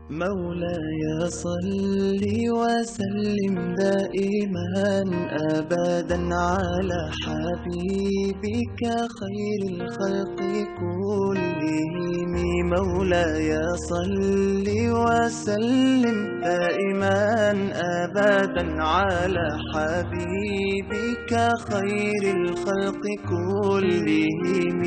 مولاي صل وسلم دائما أبدا على حبيبك خير الخلق كلهم. مولاي صل وسلم دائما أبدا على حبيبك خير الخلق كلهم.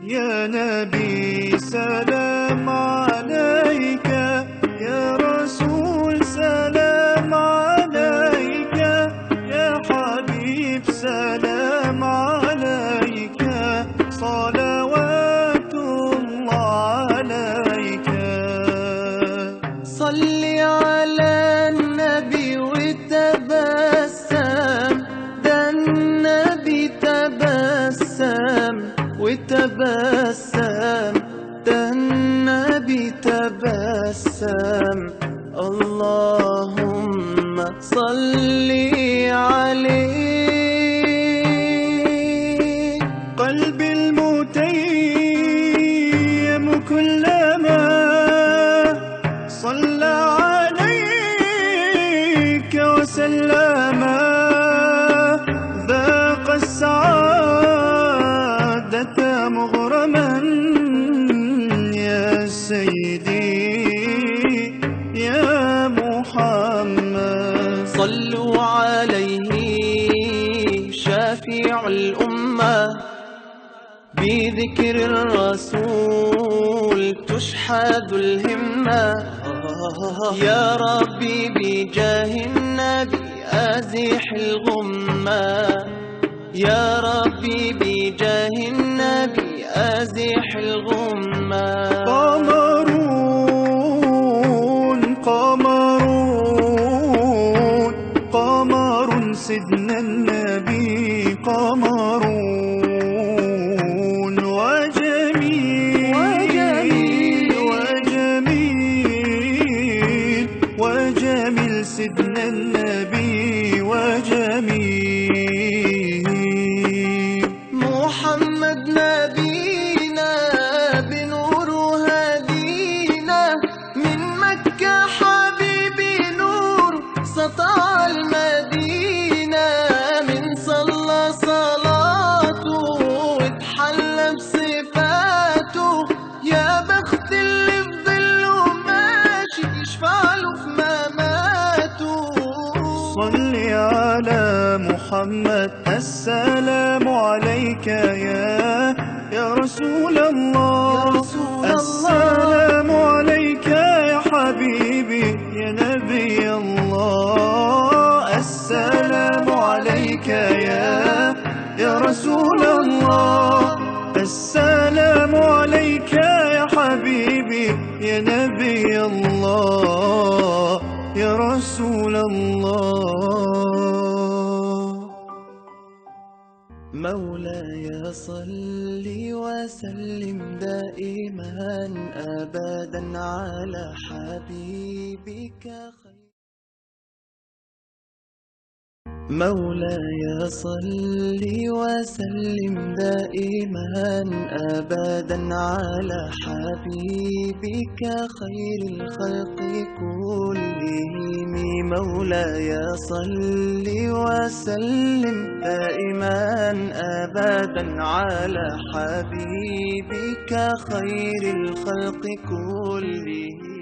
يا نبي سلام عليك، يا رسول سلام عليك، يا حبيب سلام عليك، صلوات الله عليك. صل على النبي وتبسم، ده النبي تبسم وتبسم، ده النبي تبسم. اللهم صل عليه. قلبي المتيم كلما صلى عليك وسلم، ذاق السعادة مغرما يا سيدي يا محمد. صلوا عليه شافع الأمة، بذكر الرسول تشحذ الهمة. يا ربي بجاه النبي أزح الغمة، يا ربي بجاه النبي أزح الغمة. قمرون قمرون قمر سيدنا النبي، قمرون وجميل وجميل وجميل وجميل سيدنا النبي وجميل. محمد نبينا بنور هدينا، من مكة حبيبي نور سطع المدينة. من صلى صلاته واتحلى بصفاته، يا بخت اللي في ظله ماشي يشفع له في مماته. صل على محمد، السلام عليك يا رسول الله. السلام عليك يا حبيبي يا نبي الله. السلام عليك يا رسول الله. السلام عليك يا حبيبي يا نبي الله يا رسول الله. مولاي صل وسلم دائما أبدا على حبيبك خير. مولاي صل وسلم دائما أبدا على حبيبك خير الخلق كلهم. مولاي صل وسلم دائما أبدا على حبيبك خير الخلق كلهم.